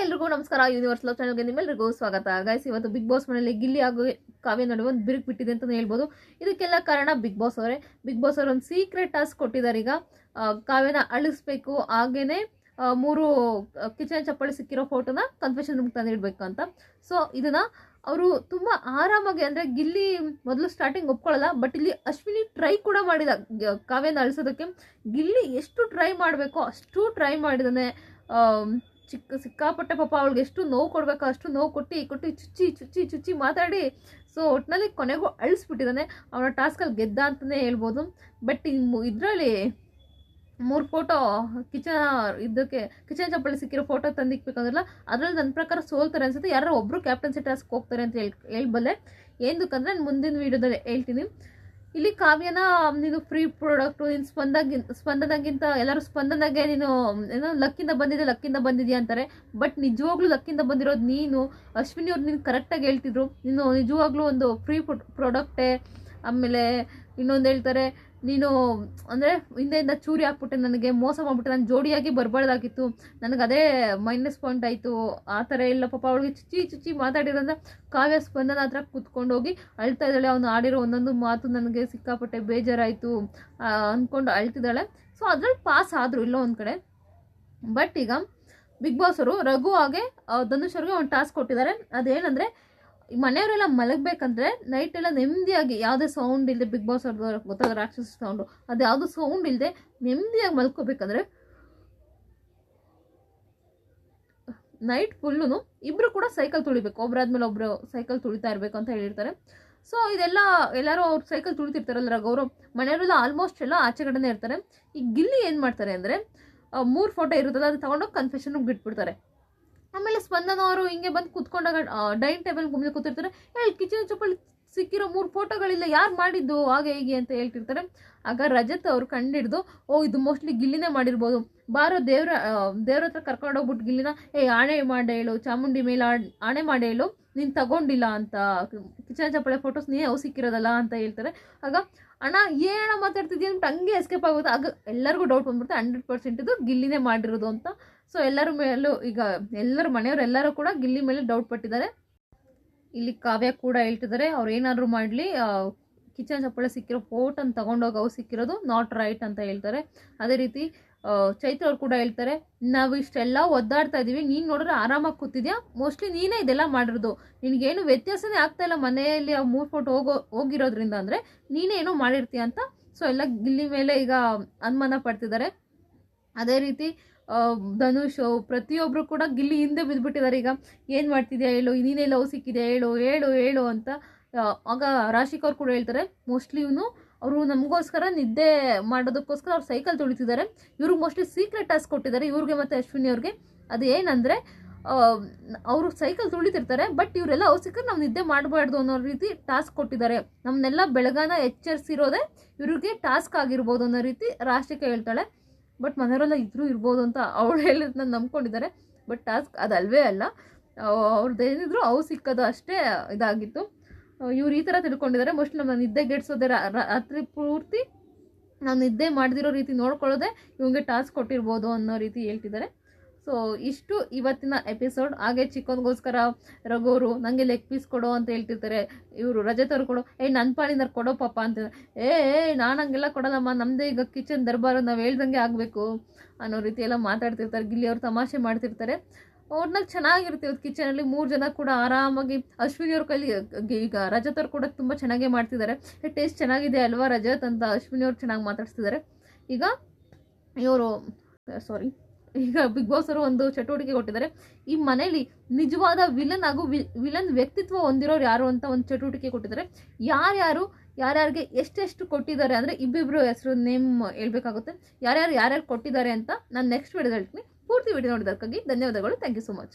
ಎಲ್ರಿಗೂ ನಮಸ್ಕಾರ. Universe love ಚಾನಲ್ಗೆ ನಿಮ್ಮೆಲ್ಲರಿಗೂ ಸ್ವಾಗತ. ಗೈಸ್, ಇವತ್ತು ಬಿಗ್ ಬಾಸ್ ಮನೆಯಲ್ಲಿ ಗಿಲ್ಲಿ ಹಾಗೂ ಕಾವ್ಯ ನಡುವೆ ಒಂದು ಬಿರುಕು ಬಿಟ್ಟಿದೆ ಅಂತ ಹೇಳ್ಬೋದು. ಇದಕ್ಕೆಲ್ಲ ಕಾರಣ ಬಿಗ್ ಬಾಸ್ ಅವರೇ. ಬಿಗ್ ಬಾಸ್ ಅವರು ಒಂದು ಸೀಕ್ರೆಟ್ ಟಾಸ್ಕ್ ಕೊಟ್ಟಿದ್ದಾರೆ. ಈಗ ಕಾವ್ಯನ ಅಳಿಸ್ಬೇಕು, ಹಾಗೇನೆ 3 ಕಿಚನ್ ಚಪ್ಪಳಿ ಸಿಕ್ಕಿರೋ ಫೋಟೋನ ಕನ್ಫೆಷನ್ ರೂಮ್ ತಂದಿಡ್ಬೇಕು ಅಂತ. ಸೊ ಇದನ್ನ ಅವರು ತುಂಬಾ ಆರಾಮಾಗಿ, ಅಂದ್ರೆ ಗಿಲ್ಲಿ ಮೊದಲು ಸ್ಟಾರ್ಟಿಂಗ್ ಒಪ್ಕೊಳ್ಳಲ್ಲ, ಬಟ್ ಇಲ್ಲಿ ಅಶ್ವಿನಿ ಟ್ರೈ ಕೂಡ ಮಾಡಿದ ಕಾವ್ಯನ ಅಳಿಸೋದಕ್ಕೆ. ಗಿಲ್ಲಿ ಎಷ್ಟು ಟ್ರೈ ಮಾಡಬೇಕೋ ಅಷ್ಟು ಟ್ರೈ ಮಾಡಿದಾನೆ. ಸಿಕ್ಕಾಪಟ್ಟೆ ಪಾಪ ಅವಳಿಗೆ ಎಷ್ಟು ನೋವು ಕೊಡಬೇಕೋ ಅಷ್ಟು ನೋವು ಕೊಟ್ಟು ಚುಚ್ಚಿ ಮಾತಾಡಿ, ಸೊ ಒಟ್ಟಿನಲ್ಲಿ ಕೊನೆಗೂ ಅಳಿಸ್ಬಿಟ್ಟಿದ್ದಾನೆ. ಅವನ ಟಾಸ್ಕಲ್ಲಿ ಗೆದ್ದ ಅಂತಲೇ ಹೇಳ್ಬೋದು. ಬಟ್ ಇದರಲ್ಲಿ 3 ಫೋಟೋ ಕಿಚನ್ ಚಪ್ಪಲಿ ಸಿಕ್ಕಿರೋ ಫೋಟೋ ತಂದಿಕ್ಬೇಕಂದ್ರಲ್ಲ, ಅದ್ರಲ್ಲಿ ನನ್ನ ಪ್ರಕಾರ ಸೋಲ್ತಾರೆ ಅನ್ಸುತ್ತೆ. ಯಾರೋ ಒಬ್ರು ಕ್ಯಾಪ್ಟನ್ಸಿ ಟಾಸ್ಕ್ ಹೋಗ್ತಾರೆ ಅಂತ ಹೇಳ್ಬಲ್ಲೆ. ಏನಕ್ಕಂದ್ರೆ ನಾನು ಮುಂದಿನ ವೀಡಿಯೋದಲ್ಲಿ ಹೇಳ್ತೀನಿ. ಇಲ್ಲಿ ಕಾವ್ಯನ ನೀನು ಫ್ರೀ ಪ್ರಾಡಕ್ಟು, ನೀನು ಸ್ಪಂದನಗಿಂತ ಎಲ್ಲರೂ ಸ್ಪಂದನಗೆ ನೀನು ಏನೋ ಲಕ್ಕಿಂದ ಬಂದಿದ್ಯಾ ಅಂತಾರೆ. ಬಟ್ ನಿಜವಾಗ್ಲೂ ಲಕ್ಕಿಂದ ಬಂದಿರೋದು ನೀನು. ಅಶ್ವಿನಿ ಅವ್ರು ನೀನು ಕರೆಕ್ಟಾಗಿ ಹೇಳ್ತಿದ್ರು, ನೀನು ನಿಜವಾಗ್ಲೂ ಒಂದು ಫ್ರೀ ಪ್ರಾಡಕ್ಟೇ. ಆಮೇಲೆ ಇನ್ನೊಂದು ಹೇಳ್ತಾರೆ, ನೀನು ಅಂದರೆ ಹಿಂದೆಯಿಂದ ಚೂರಿ ಹಾಕ್ಬಿಟ್ಟೆ, ನನಗೆ ಮೋಸ ಮಾಡಿಬಿಟ್ಟೆ, ನಾನು ಜೋಡಿಯಾಗಿ ಬರಬಾರ್ದಾಗಿತ್ತು, ನನಗೆ ಅದೇ ಮೈನಸ್ ಪಾಯಿಂಟ್ ಆಯಿತು. ಆ ಥರ ಎಲ್ಲ ಪಾಪ ಅವಳಿಗೆ ಚುಚ್ಚಿ ಮಾತಾಡಿರೋದ್ರೆ ಕಾವ್ಯ ಸ್ಪಂದನ ಹತ್ರ ಕೂತ್ಕೊಂಡೋಗಿ ಅಳ್ತಾ ಇದ್ದಾಳೆ. ಅವನು ಆಡಿರೋ ಒಂದೊಂದು ಮಾತು ನನಗೆ ಸಿಕ್ಕಾಪಟ್ಟೆ ಬೇಜಾರಾಯಿತು ಅಂದ್ಕೊಂಡು ಅಳ್ತಿದ್ದಾಳೆ. ಸೊ ಅದ್ರಲ್ಲಿ ಪಾಸ್ ಆದರು ಎಲ್ಲೋ ಒಂದು ಕಡೆ. ಬಟ್ ಈಗ ಬಿಗ್ ಬಾಸ್ ಅವರು ರಘು ಹಾಗೆ ಧನುಷ್ ಅವ್ರಿಗೆ ಒಂದು ಟಾಸ್ಕ್ ಕೊಟ್ಟಿದ್ದಾರೆ. ಅದೇನಂದರೆ, ಮನೆಯವರೆಲ್ಲ ಮಲಗಬೇಕಂದ್ರೆ ನೈಟ್ ಎಲ್ಲ ನೆಮ್ಮದಿಯಾಗಿ, ಯಾವುದೇ ಸೌಂಡ್ ಇಲ್ಲದೆ, ಬಿಗ್ ಬಾಸ್ ಅವ್ರದ್ದು ಗೊತ್ತಾಗ ರಾಕ್ಷಸ ಸೌಂಡು, ಅದು ಯಾವುದು ಸೌಂಡ್ ಇಲ್ಲದೆ ನೆಮ್ಮದಿಯಾಗಿ ಮಲ್ಕೋಬೇಕಂದ್ರೆ ನೈಟ್ ಫುಲ್ಲು ಇಬ್ಬರು ಕೂಡ ಸೈಕಲ್ ತುಳಿಬೇಕು, ಒಬ್ಬರಾದ್ಮೇಲೆ ಒಬ್ಬರು ಸೈಕಲ್ ತುಳಿತಾ ಇರಬೇಕು ಅಂತ ಹೇಳಿರ್ತಾರೆ. ಸೊ ಇದೆಲ್ಲ ಎಲ್ಲರೂ ಅವ್ರು ಸೈಕಲ್ ತುಳಿತಿರ್ತಾರಲ್ಲ ರಘು, ಮನೆಯವರೆಲ್ಲ ಆಲ್ಮೋಸ್ಟ್ ಎಲ್ಲ ಆಚೆ ಕಡೆನೇ ಇರ್ತಾರೆ. ಈ ಗಿಲ್ಲಿ ಏನು ಮಾಡ್ತಾರೆ ಅಂದರೆ, 3 ಫೋಟೋ ಇರುತ್ತಲ್ಲ, ಅದು ತಗೊಂಡೋಗಿ ಕನ್ಫೆಷನ್ಗೆ ಬಿಟ್ಬಿಡ್ತಾರೆ. ಆಮೇಲೆ ಸ್ಪಂದನ ಅವರು ಹಿಂಗೆ ಬಂದು ಕೂತ್ಕೊಂಡಾಗ ಡೈನಿಂಗ್ ಟೇಬಲ್ ಮುಂದೆ ಕೂತಿರ್ತಾರೆ. ಕಿಚನ್ ಚಪ್ಪಲಿ ಸಿಕ್ಕಿರೋ 3 ಫೋಟೋಗಳಿಲ್ಲ, ಯಾರು ಮಾಡಿದ್ದು ಹಾಗೆ ಹೀಗೆ ಅಂತ ಹೇಳ್ತಿರ್ತಾರೆ. ಆಗ ರಜತ್ ಅವರು ಕಂಡಿಡ್ದು, ಇದು ಮೋಸ್ಟ್ಲಿ ಗಿಲ್ಲಿನೇ ಮಾಡಿರ್ಬೋದು, ಬಾರೋ ದೇವ್ರ ಹತ್ರ ಕರ್ಕೊಂಡೋಗ್ಬಿಟ್ಟು ಗಿಲ್ಲಿನ ಆಣೆ ಮಾಡಿ ಹೇಳು, ಚಾಮುಂಡಿ ಮೇಲೆ ಆಣೆ ಮಾಡಿ ಹೇಳು, ನೀನು ತಗೊಂಡಿಲ್ಲ ಅಂತ, ಕಿಚನ್ ಚಪ್ಪಳೆ ಫೋಟೋಸ್ ನೀನೇ ಅವು ಸಿಕ್ಕಿರೋದಲ್ಲ ಅಂತ ಹೇಳ್ತಾರೆ. ಆಗ ಅಣ್ಣ ಏನಣ್ಣ ಮಾತಾಡ್ತಿದ್ದೀಯ ಅಂತ ಹಂಗೆ ಎಸ್ಕೇಪ್ ಆಗುತ್ತೆ. ಆಗ ಎಲ್ಲರಿಗೂ ಡೌಟ್ ಬಂದ್ಬಿಡುತ್ತೆ 100% ಇದು ಗಿಲ್ಲಿನೇ ಮಾಡಿರೋದು ಅಂತ. ಸೊ ಎಲ್ಲರ ಮೇಲೂ ಈಗ ಮನೆಯವರೆಲ್ಲರೂ ಕೂಡ ಗಿಲ್ಲಿ ಮೇಲೆ ಡೌಟ್ ಪಟ್ಟಿದ್ದಾರೆ. ಇಲ್ಲಿ ಕಾವ್ಯ ಕೂಡ ಹೇಳ್ತಿದ್ದಾರೆ, ಅವ್ರು ಏನಾದರೂ ಮಾಡಲಿ ಕಿಚನ್ ಚಪ್ಪಳೆ ಸಿಕ್ಕಿರೋ ಫೋಟೋನ ತಗೊಂಡೋಗಿ ಅವು ಸಿಕ್ಕಿರೋದು ನಾಟ್ ರೈಟ್ ಅಂತ ಹೇಳ್ತಾರೆ. ಅದೇ ರೀತಿ ಚೈತ್ರ ಅವ್ರು ಕೂಡ ಹೇಳ್ತಾರೆ, ನಾವು ಇಷ್ಟೆಲ್ಲ ಒದ್ದಾಡ್ತಾ ಇದ್ದೀವಿ, ನೀನು ನೋಡಿದ್ರೆ ಆರಾಮಾಗಿ ಕೂತಿದ್ಯಾ, ಮೋಸ್ಟ್ಲಿ ನೀನೇ ಇದೆಲ್ಲ ಮಾಡಿರೋದು, ನಿನಗೇನು ವ್ಯತ್ಯಾಸನೇ ಆಗ್ತಾಯಿಲ್ಲ ಮನೆಯಲ್ಲಿ ಆ 3 ಫೋಟೋ ಹೋಗಿರೋದ್ರಿಂದ, ಅಂದರೆ ನೀನೇ ಏನೋ ಮಾಡಿರ್ತೀಯ ಅಂತ. ಸೊ ಎಲ್ಲ ಗಿಲ್ಲಿ ಮೇಲೆ ಈಗ ಅನುಮಾನ ಪಡ್ತಿದ್ದಾರೆ. ಅದೇ ರೀತಿ ಧನುಷ್ ಪ್ರತಿಯೊಬ್ಬರು ಕೂಡ ಗಿಲ್ಲಿ ಹಿಂದೆ ಬಿದ್ದುಬಿಟ್ಟಿದ್ದಾರೆ. ಈಗ ಏನು ಮಾಡ್ತಿದ್ಯಾ ಹೇಳು, ನೀನೇ ಲವ್ ಸಿಕ್ಕಿದ್ಯಾ ಹೇಳು ಅಂತ. ಆಗ ರಾಶಿಕ್ ಅವ್ರು ಕೂಡ ಹೇಳ್ತಾರೆ, ಮೋಸ್ಟ್ಲಿ ಅವರು ನಮಗೋಸ್ಕರ ನಿದ್ದೆ ಮಾಡೋದಕ್ಕೋಸ್ಕರ ಅವ್ರು ಸೈಕಲ್ ತುಳಿತಿದ್ದಾರೆ. ಇವ್ರಿಗೆ ಮೋಸ್ಟ್ಲಿ ಸೀಕ್ರೆಟ್ ಟಾಸ್ಕ್ ಕೊಟ್ಟಿದ್ದಾರೆ ಇವ್ರಿಗೆ ಮತ್ತು ಅಶ್ವಿನಿ ಅವ್ರಿಗೆ. ಅದು ಏನಂದರೆ, ಅವರು ಸೈಕಲ್ ತುಳಿತಿರ್ತಾರೆ, ಬಟ್ ಇವರೆಲ್ಲ ಅವ್ರು ಸಿಕ್ಕರೆ ನಾವು ನಿದ್ದೆ ಮಾಡಬಾರ್ದು ಅನ್ನೋ ರೀತಿ ಟಾಸ್ಕ್ ಕೊಟ್ಟಿದ್ದಾರೆ. ನಮ್ಮನ್ನೆಲ್ಲ ಬೆಳಗಾನ ಎಚ್ಚರಿಸಿರೋದೇ ಇವ್ರಿಗೆ ಟಾಸ್ಕ್ ಆಗಿರ್ಬೋದು ಅನ್ನೋ ರೀತಿ ರಾಶಿಕ ಹೇಳ್ತಾಳೆ. ಬಟ್ ಮನೆಯವರೆಲ್ಲ ಇರ್ಬೋದು ಅಂತ ಅವಳು ಹೇಳಿದ್ನ ನಂಬ್ಕೊಂಡಿದ್ದಾರೆ. ಬಟ್ ಟಾಸ್ಕ್ ಅದಲ್ವೇ ಅಲ್ಲ, ಅವ್ರದ್ದು ಏನಿದ್ರು ಅವು ಸಿಕ್ಕೋದು ಅಷ್ಟೇ ಇದಾಗಿತ್ತು. ಇವ್ರು ಈ ಥರ ತಿಳ್ಕೊಂಡಿದ್ದಾರೆ. ಮೋಸ್ಟ್ಲಿ ನಮ್ಮ ನಿದ್ದೆ ಗೆಡ್ಸೋದೇ, ರಾತ್ರಿ ಪೂರ್ತಿ ನಾವು ನಿದ್ದೆ ಮಾಡದಿರೋ ರೀತಿ ನೋಡ್ಕೊಳ್ಳೋದೆ ಇವಂಗೆ ಟಾಸ್ಕ್ ಕೊಟ್ಟಿರ್ಬೋದು ಅನ್ನೋ ರೀತಿ ಹೇಳ್ತಿದ್ದಾರೆ. ಸೊ ಇಷ್ಟು ಇವತ್ತಿನ ಎಪಿಸೋಡ್. ಹಾಗೆ ಚಿಕನ್ಗೋಸ್ಕರ ರಘುವರು ನನಗೆ ಲೆಗ್ ಪೀಸ್ ಕೊಡೋ ಅಂತ ಹೇಳ್ತಿರ್ತಾರೆ. ಇವರು ರಜತ್ ಅವ್ರು ಕೊಡೋ, ನನ್ನ ಪಾಡಿನ ಕೊಡೋ ಪಾಪ ಅಂತ. ನಾನು ಹಂಗೆಲ್ಲ ಕೊಡೋಲ್ಲಮ್ಮ, ನಮ್ಮದೇ ಈಗ ಕಿಚನ್ ದರ್ಬಾರು, ನಾವು ಹೇಳ್ದಂಗೆ ಆಗಬೇಕು ಅನ್ನೋ ರೀತಿ ಎಲ್ಲ ಮಾತಾಡ್ತಿರ್ತಾರೆ. ಗಿಲ್ಲಿ ಅವ್ರು ತಮಾಷೆ ಮಾಡ್ತಿರ್ತಾರೆ. ಒಟ್ನಲ್ಲಿ ಚೆನ್ನಾಗಿರುತ್ತೆ ಇವತ್ತು ಕಿಚನಲ್ಲಿ. 3 ಜನ ಕೂಡ ಆರಾಮಾಗಿ, ಅಶ್ವಿನಿ ಅವ್ರ ಕೈಲಿ ಈಗ ರಜತ್ ಅವ್ರು ಕೂಡ ತುಂಬ ಚೆನ್ನಾಗೇ ಮಾಡ್ತಿದ್ದಾರೆ. ಟೇಸ್ಟ್ ಚೆನ್ನಾಗಿದೆ ಅಲ್ವಾ ರಜತ್ ಅಂತ ಅಶ್ವಿನಿ ಅವ್ರು ಚೆನ್ನಾಗಿ ಮಾತಾಡ್ತಿದ್ದಾರೆ. ಈಗ ಬಿಗ್ ಬಾಸ್ ಅವರು ಒಂದು ಚಟುವಟಿಕೆ ಕೊಟ್ಟಿದ್ದಾರೆ. ಈ ಮನೇಲಿ ನಿಜವಾದ ವಿಲನ್ ಹಾಗೂ ವಿಲನ್ ವ್ಯಕ್ತಿತ್ವ ಹೊಂದಿರೋರು ಯಾರು ಅಂತ ಒಂದು ಚಟುವಟಿಕೆ ಕೊಟ್ಟಿದ್ದಾರೆ. ಯಾರ್ಯಾರಿಗೆ ಎಷ್ಟೆಷ್ಟು ಕೊಟ್ಟಿದ್ದಾರೆ ಅಂದರೆ ಇಬ್ಬಿಬ್ರು ಹೆಸರು ನೇಮ್ ಹೇಳ್ಬೇಕಾಗುತ್ತೆ. ಯಾರ್ಯಾರು ಕೊಟ್ಟಿದ್ದಾರೆ ಅಂತ ನಾನು ನೆಕ್ಸ್ಟ್ ವಿಡಿಯೋದಲ್ಲಿ ಹೇಳ್ತೀನಿ. ಪೂರ್ತಿ ವಿಡಿಯೋ ನೋಡಿದ್ದಕ್ಕಾಗಿ ಧನ್ಯವಾದಗಳು. Thank you so much.